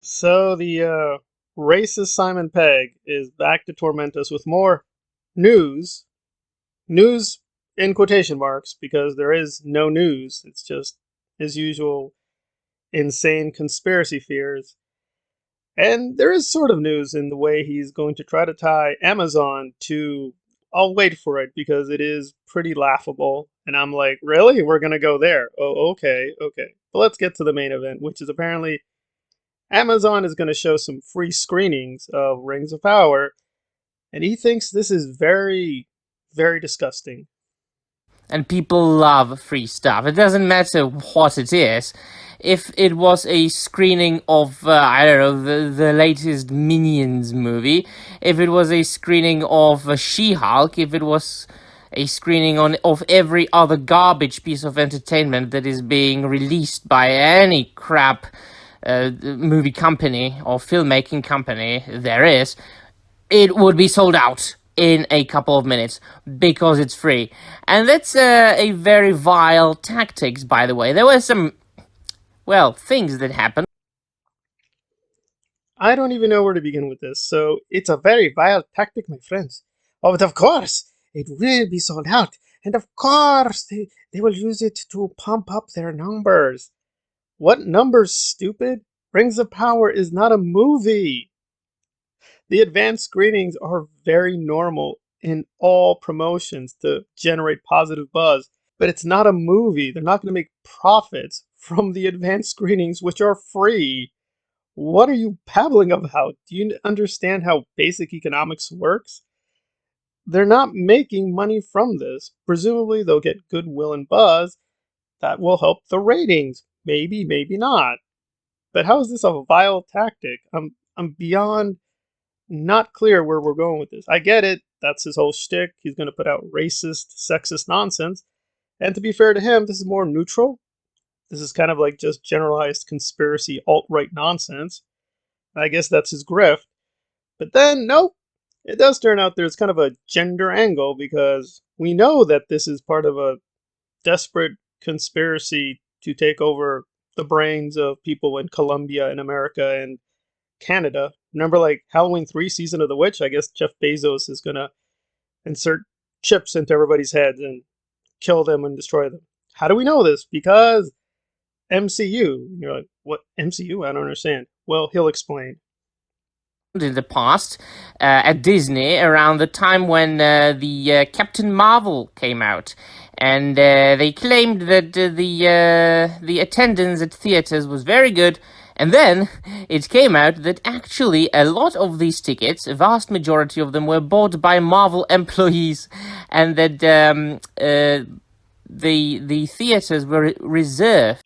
So the racist Simon Pegg is back to torment us with more news. News in quotation marks because there is no news. It's just his usual insane conspiracy fears. And there is sort of news in the way he's going to try to tie Amazon to. I'll wait for it because it is pretty laughable. And I'm like, really? We're going to go there. Oh, okay, okay. But let's get to the main event, which is apparently Amazon is going to show some free screenings of Rings of Power, and he thinks this is very, very disgusting. And people love free stuff. It doesn't matter what it is. If it was a screening of, I don't know, the latest Minions movie, if it was a screening of She-Hulk, if it was a screening of every other garbage piece of entertainment that is being released by any crap movie company or filmmaking company there is, it would be sold out in a couple of minutes because it's free. And that's a very vile tactics, by the way. There were some, well, things that happened. I don't even know where to begin with this, so it's a very vile tactic, my friends. Oh, but of course, it will be sold out, and of course, they will use it to pump up their numbers. What numbers, stupid? Rings of Power is not a movie. The advanced screenings are very normal in all promotions to generate positive buzz, but it's not a movie. They're not going to make profits from the advanced screenings, which are free. What are you babbling about? Do you understand how basic economics works? They're not making money from this. Presumably, they'll get goodwill and buzz. That will help the ratings. Maybe, maybe not. But how is this a vile tactic? I'm beyond not clear where we're going with this. I get it. That's his whole shtick. He's going to put out racist, sexist nonsense. And to be fair to him, this is more neutral. This is kind of like just generalized conspiracy alt right nonsense. I guess that's his grift. But then, nope. It does turn out there's kind of a gender angle because we know that this is part of a desperate conspiracy to take over the brains of people in Colombia and America and Canada. Remember, like Halloween 3 Season of the Witch? I guess Jeff Bezos is going to insert chips into everybody's heads and kill them and destroy them. How do we know this? Because MCU. You're like, what MCU? I don't understand. Well, he'll explain. In the past at Disney around the time when the Captain Marvel came out, and they claimed that the attendance at theaters was very good. And then it came out that actually a lot of these tickets, a vast majority of them, were bought by Marvel employees, and that the theaters were reserved.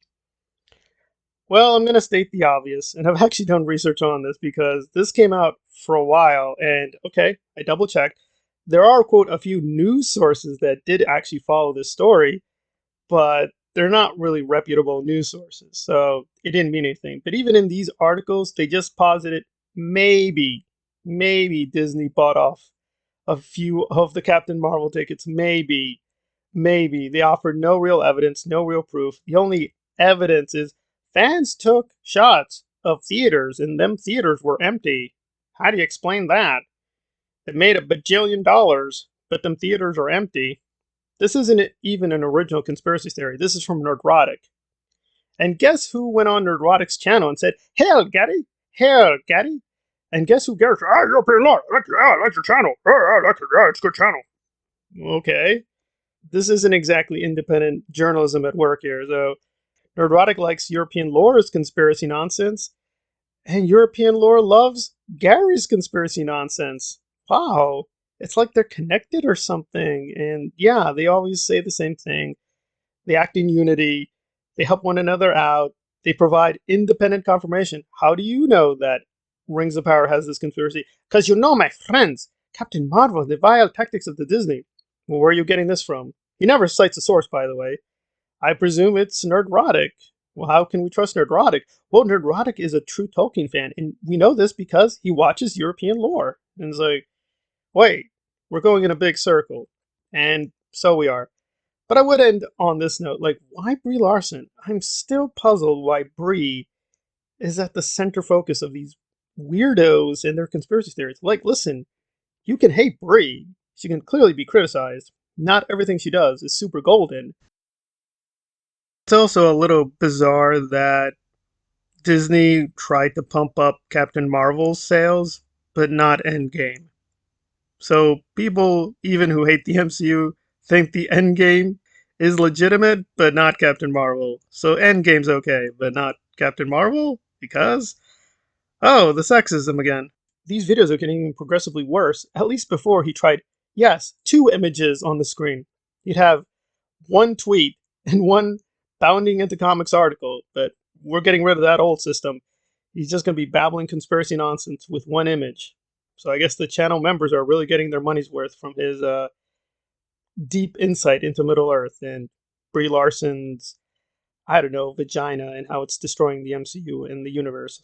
Well, I'm going to state the obvious, and I've actually done research on this because this came out for a while, and okay, I double checked. There are, quote, a few news sources that did actually follow this story, but they're not really reputable news sources, so it didn't mean anything. But even in these articles, they just posited maybe Disney bought off a few of the Captain Marvel tickets. Maybe. They offered no real evidence, no real proof. The only evidence is fans took shots of theaters, and them theaters were empty. How do you explain that? It made $1 bajillion, but them theaters are empty. This isn't even an original conspiracy theory. This is from Nerdrotic. And guess who went on Nerdrotic's channel and said, "Hell, Gaddy! Hell, Gaddy!" And guess who Garrett's, you're pretty lot. I like your channel. It's a good channel. Okay. This isn't exactly independent journalism at work here. So Nerdrotic likes European lore's conspiracy nonsense, and European lore loves Gary's conspiracy nonsense. Wow. It's like they're connected or something. And yeah, they always say the same thing. They act in unity. They help one another out. They provide independent confirmation. How do you know that Rings of Power has this conspiracy? Because you know, my friends, Captain Marvel, the vile tactics of the Disney. Well, where are you getting this from? He never cites a source, by the way. I presume it's Nerdrotic. Well, how can we trust Nerdrotic? Well, Nerdrotic is a true Tolkien fan, and we know this because he watches European lore. And it's like, wait, we're going in a big circle. And so we are. But I would end on this note, like, why Brie Larson? I'm still puzzled why Brie is at the center focus of these weirdos and their conspiracy theories. Like, listen, you can hate Brie. She can clearly be criticized. Not everything she does is super golden. It's also a little bizarre that Disney tried to pump up Captain Marvel's sales, but not Endgame. So people, even who hate the MCU, think the Endgame is legitimate, but not Captain Marvel. So Endgame's okay, but not Captain Marvel? Because? Oh, the sexism again. These videos are getting progressively worse, at least before he tried, yes, two images on the screen. He'd have one tweet and one bounding into comics article, but we're getting rid of that old system. He's just going to be babbling conspiracy nonsense with one image. So I guess the channel members are really getting their money's worth from his deep insight into Middle Earth and Brie Larson's, I don't know, vagina and how it's destroying the MCU and the universe.